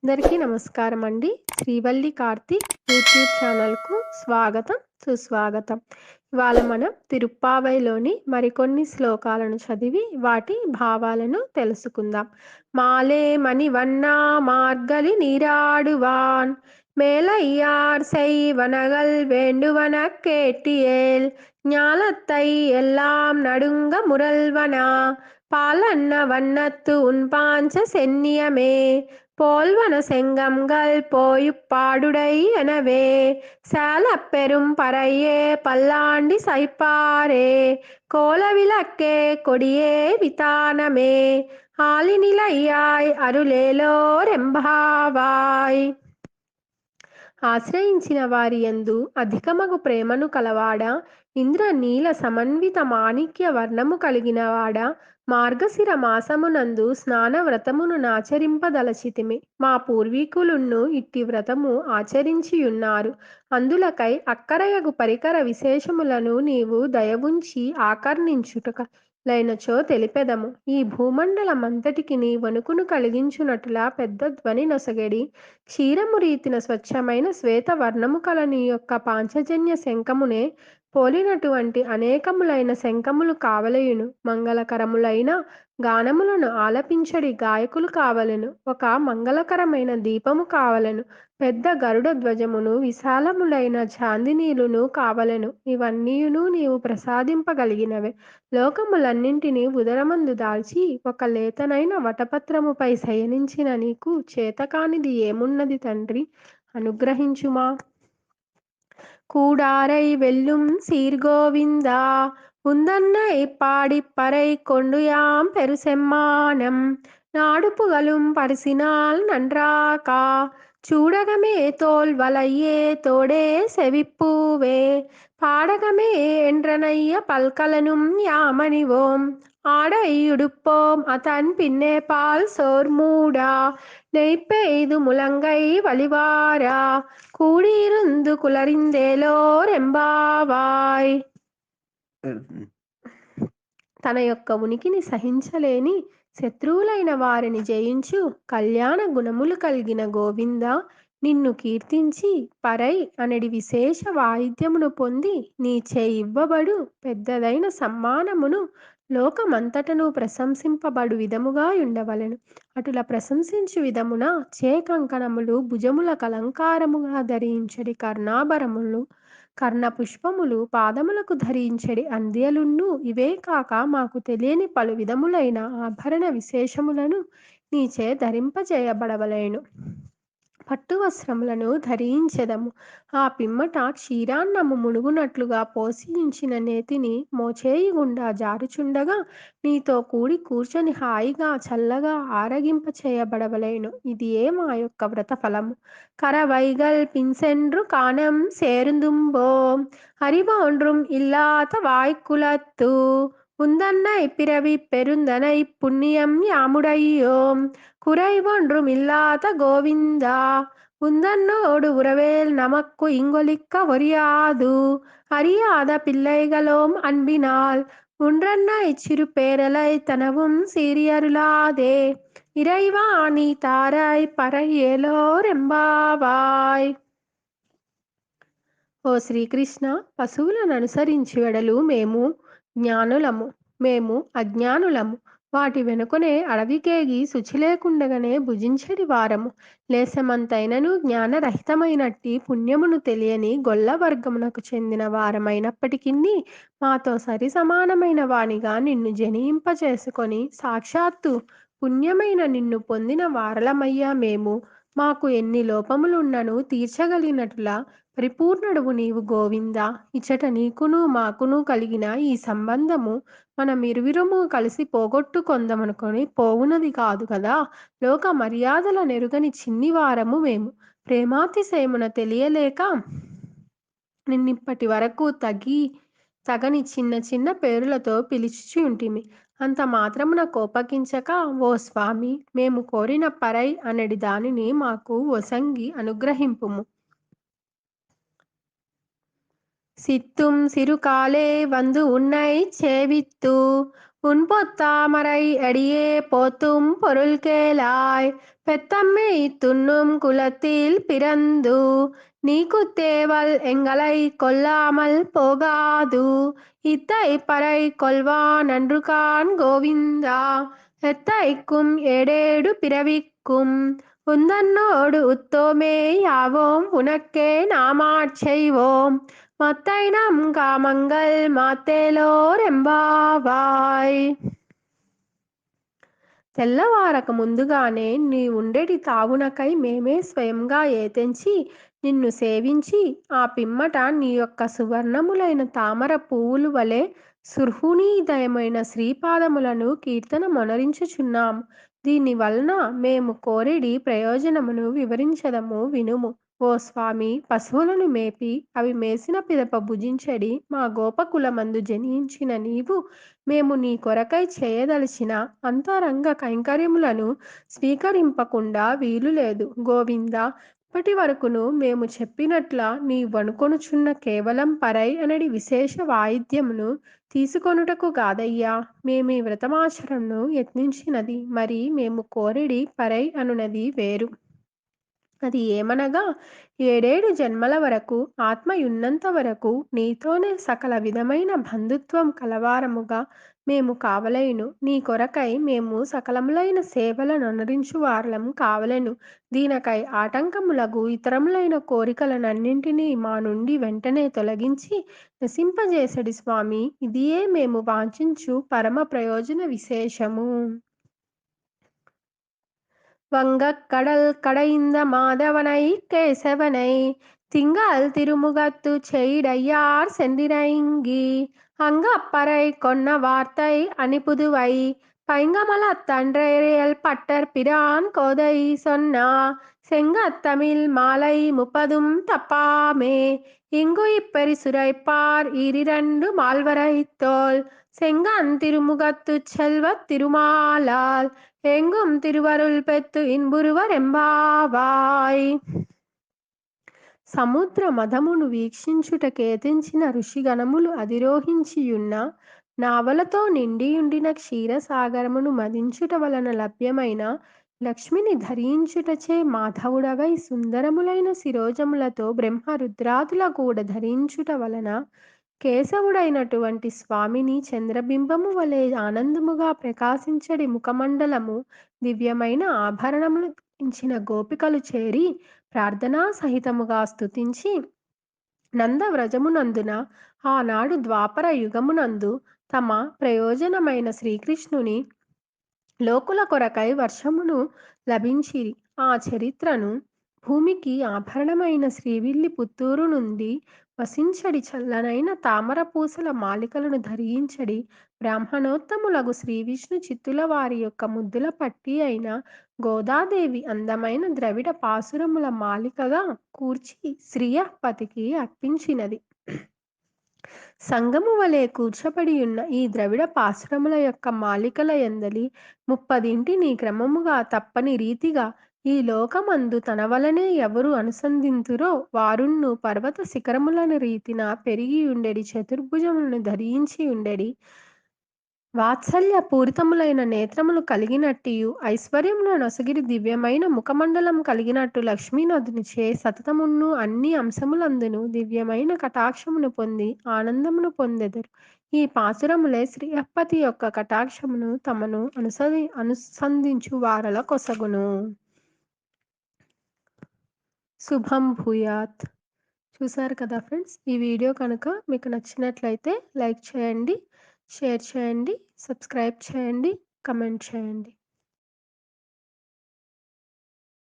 అందరికీ నమస్కారం అండి. శ్రీవల్లి కార్తీక్ యూట్యూబ్ ఛానల్‌కు స్వాగతం, సుస్వాగతం. ఇవాళ మనం తిరుప్పావైలోని మరికొన్ని శ్లోకాలను చదివి వాటి భావాలను తెలుసుకుందాం. మాలే మణివన్నా మార్గలి நீராடுவான் மேலையார் செய்வனகள் வேண்டுவனக் கேட்டியேல் ஞாலத்தை எல்லாம் நடுங்க முரல்வனா பாலன்ன வண்ணத்து உன் பாஞ்ச சென்னியமே போல்வன செங்கம்கள் போயுப்பாடுடை எனவே சேலப் பெரும் பறையே பல்லாண்டி சைப்பாரே கோலவிளக்கே கொடியே விதானமே ఆలినిలయ్యాయ్ అరులేలోరెంబావాయ్. ఆశ్రయించిన వారి యందు అధికమగు ప్రేమను కలవాడా, ఇంద్రనీల సమన్విత మాణిక్య వర్ణము కలిగినవాడా, మార్గశిర మాసమునందు స్నాన వ్రతమును నాచరింపదలచితిమి. మా పూర్వీకులున్ను ఇట్టి వ్రతము ఆచరించియున్నారు. అందులకై అక్కరయగు పరికర విశేషములను నీవు దయవుంచి ఆకర్ణించుటక లైనచో తెలిపెదము. ఈ భూమండలమంతటికిని వణుకును కలిగించునట్లా పెద్ద ధ్వని నొసగెడి క్షీరము రీతిన స్వచ్ఛమైన శ్వేత వర్ణము కల నీ యొక్క పాంచజన్య శంఖమునే పోలినటువంటి అనేకములైన శంఖములు కావలయును. మంగళకరములైన గానములను ఆలపించడి గాయకులు కావలెను. ఒక మంగళకరమైన దీపము కావలెను. పెద్ద గరుడ ధ్వజమును విశాలములైన చాందినీలును కావలెను. ఇవన్నీయును నీవు ప్రసాదింపగలిగినవే. లోకములన్నింటినీ ఉదరమందు దాల్చి ఒక లేతనైన వటపత్రముపై శయనించిన నీకు చేతకానిది ఏమున్నది తండ్రి, అనుగ్రహించుమా. கூடாரை வெல்லும் சீர்கோவிந்தா உந்தன்னை பாடிப்பறை கொண்டுயாம் பெருசெம்மானம் நாடுபுகழும் பரிசினால் நன்றாகா చూడగమే తోల్వలయ్యే తోడే సెవిప్పూవే పాడగమే ఎండ్రనయ్య పల్కలనుం యామనివోం ஆடையுடுப்போம் அதன் பின்னே பால் சோர் மூடா நெய்ப்பெய்து முழங்கை வழிவாரா కూడిరుందు కులరిందేలోరెంబావాయ్. తన యొక్క ఉనికిని సహించలేని శత్రువులైన వారిని జయించు కళ్యాణ గుణములు కలిగిన గోవింద, నిన్ను కీర్తించి పరై అనడి విశేష వాయిద్యమును పొంది నీచే ఇవ్వబడు పెద్దదైన సమ్మానమును లోకమంతటను ప్రశంసింపబడు విధముగా ఉండవలెను. అటుల ప్రశంసించు విధమున చే కంకణములు భుజముల కలంకారముగా ధరించడి కర్ణాభరములు కర్ణపుష్పములు పాదములకు ధరించెడి అంద్యలున్ను ఇవే కాక మాకు తెలియని పలు విధములైన ఆభరణ విశేషములను నీచే ధరింపజేయబడవలెను. పట్టు వస్త్రములను ధరించెదము. ఆ పిమ్మట క్షీరాన్నము మునుగునట్లుగా పోషించిన నేతిని మోచేయి గుండా జారుచుండగా నీతో కూడి కూర్చొని హాయిగా చల్లగా ఆరగింప చేయబడవలెను. ఇది మా యొక్క వ్రత ఫలము. కరవైగల్ పిన్సెండ్రు కానం సేరుందుంబోం அறிவொன்றும் இல்லாத வாய்க்குலத்து உந்தன்னை பிறவி பெருந்தனை புண்ணியம் யாமுடையோம் குறைவொன்றும் இல்லாத கோவிந்தா உந்தன்னோடு உறவேல் நமக்கு இங்கொலிக்க ஒரியாது அறியாத பிள்ளைகளோம் அன்பினால் உன்றன்னை சிறு பேரலை தனவும் சீரியருளாதே இறைவா நீ தாராய் పరయేలోరెంబావాయ్. ఓ శ్రీకృష్ణ, పశువులను అనుసరించి వెడలు మేము అజ్ఞానులము. వాటి వెనుకనే అడవికేగి శుచి లేకుండగనే భుజించడి వారము. లేశమంతైనను జ్ఞానరహితమైనట్టి పుణ్యమును తెలియని గొల్ల వర్గమునకు చెందిన వారమైనప్పటికిన్ని మాతో సరి సమానమైన వానిగా నిన్ను జనింపచేసుకొని సాక్షాత్తు పుణ్యమైన నిన్ను పొందిన వారలమయ్యా మేము. మాకు ఎన్ని లోపములున్నను తీర్చగలిగినట్లా పరిపూర్ణుడవు నీవు గోవిందా. ఇచ్చట నీకును మాకును కలిగిన ఈ సంబంధము మనమిరువురము కలిసి పోగొట్టుకొందమనుకొని పోవునది కాదు కదా. లోక మర్యాదల నెరుగని చిన్ని వారము మేము. ప్రేమాతిశయమున తెలియలేక నిన్నిప్పటి వరకు తగని చిన్న చిన్న పేరులతో పిలిచియుంటిమి. అంత మాత్రమున కోపగించక ఓ స్వామి, మేము కోరిన పరై అనడి దానిని మాకు ఒసంగి అనుగ్రహింపుము. சித்தும் சிறுகாலே வந்து உன்னை சேவித்து உன்பொத்தாமரை அடியே போத்தும் பொருள் கேளாய் பெத்தம்மை துண்ணும் குலத்தில் பிறந்து நீக்குத்தேவல் எங்களை கொல்லாமல் போகாது இத்தை பறை கொள்வான் நன்றுகான் கோவிந்தா எத்தைக்கும் ஏடேடு பிறவிக்கும் உந்தன்னோடு உத்தோமே யாவோம் உனக்கே நாமாட் செய்வோம் மத்தைனம் కామంగల్ మాతేలోరెంబావాయ్. తెల్లవారక ముందుగానే నీ ఉండెడి తావునకై మేమే స్వయంగా ఏతెంచి నిన్ను సేవించి ఆ పిమ్మట నీ యొక్క సువర్ణములైన తామర పువ్వులు వలె సుర్హునీదయమైన శ్రీపాదములను కీర్తన మొనరించుచున్నాం. దీని వలన మేము కోరిడి ప్రయోజనమును వివరించదము వినుము. ఓ స్వామి, పశువులను మేపి అవి మేసిన పిదప భుజించడి మా గోపకులమందు జనించిన నీవు మేము నీ కొరకై చేయదలిచిన అంతరంగ కైంకర్యములను స్వీకరింపకుండా వీలులేదు గోవిందా. ఇప్పటి వరకును మేము చెప్పినట్ల నీ వణుకొనుచున్న కేవలం పరై అనడి విశేష వాయిద్యమును తీసుకొనుటకు గాదయ్యా మేమీ వ్రతమాచరణను యత్నించినది. మరి మేము కోరిడి పరై అనునది వేరు. అది ఏమనగా ఏడేడు జన్మల వరకు ఆత్మయున్నంత వరకు నీతోనే సకల విధమైన బంధుత్వం కలవారముగా మేము కావలేను. నీ కొరకై మేము సకలములైన సేవలనొనరించు వారలం కావలెను. దీనకై ఆటంకములగు ఇతరములైన కోరికలనన్నింటినీ మా నుండి వెంటనే తొలగించి నశింపజేసడి స్వామి. ఇదియే మేము వాంఛించు పరమ ప్రయోజన విశేషము. வங்கக்கடல் கடைந்த மாதவனை கேசவனை திங்கள் திருமுகத்து செய்டையார் சென்றிரங்கி அங்கப்பறை கொன்ன வார்த்தை அணிபுதுவை பைங்கமலத்தன்றேறியல் பட்டர் பிரான் கோதை சொன்னா செங்கத்தமிழ் மாலை 30 தப்பாமே இங்கு இப்பரிசுரைப்பார் ஈரிரண்டு மால்வரைத்தோள் செங்கன் திருமுகத்துச் செல்வத் திருமாலால் எங்கும் తిరువరుల్ పెత్తు ఇన్బురువరెంబావాయ్. సముద్ర మదమును వీక్షించుటకేతించిన ఋషిగణములు అధిరోహించియున్న నావలతో నిండియుండిన క్షీరసాగరమును మదించుట వలన లభ్యమైన లక్ష్మిని ధరించుటచే మాధవుడవై సుందరములైన శిరోజములతో బ్రహ్మ రుద్రాదుల కూడా ధరించుట వలన కేశవుడైనటువంటి స్వామిని చంద్రబింబము వలె ఆనందముగా ప్రకాశించడి ముఖమండలము దివ్యమైన ఆభరణములు ధరించిన గోపికలు చేరి ప్రార్థనా సహితముగా స్తుతించి నందవ్రజమునందున ఆనాడు ద్వాపర యుగమునందు తమ ప్రయోజనమైన శ్రీకృష్ణుని లోకుల కొరకై వర్షమును లభించిరి. ఆ చరిత్రను భూమికి ఆభరణమైన శ్రీవిల్లి పుత్తూరు నుండి వసించడి చల్లనైన తామర పూసల మాలికలను ధరించడి బ్రాహ్మణోత్తములగు శ్రీవిష్ణు చిత్తుల వారి యొక్క ముద్దుల పట్టి అయిన గోదాదేవి అందమైన ద్రవిడ పాసురముల మాలికగా కూర్చి శ్రీయపతికి అర్పించినది. సంగము వలె కూర్చబడియున్న ఈ ద్రవిడ పాసురముల యొక్క మాలికల యందలి 30 క్రమముగా తప్పని రీతిగా ఈ లోకమందు తన వలనే ఎవరు అనుసంధింతురో వారున్ను పర్వత శిఖరములను రీతిన పెరిగియుండెడి చతుర్భుజములను ధరించియుండెడి వాత్సల్య పూరితములైన నేత్రములు కలిగినట్టియు ఐశ్వర్యమును నొసగిరి దివ్యమైన ముఖమండలం కలిగినట్టు లక్ష్మీనదునిచే సతతమును అన్ని అంశములందును దివ్యమైన కటాక్షమును పొంది ఆనందమును పొందెదరు. ఈ పాసురములే శ్రీయపతి యొక్క కటాక్షమును తమను అనుసంధించు వారల కొసగును. శుభం భూయాత్. చూసారు కదా ఫ్రెండ్స్, ఈ వీడియో కనుక మీకు నచ్చినట్లయితే లైక్ చేయండి, షేర్ చేయండి, సబ్స్క్రైబ్ చేయండి, కమెంట్ చేయండి.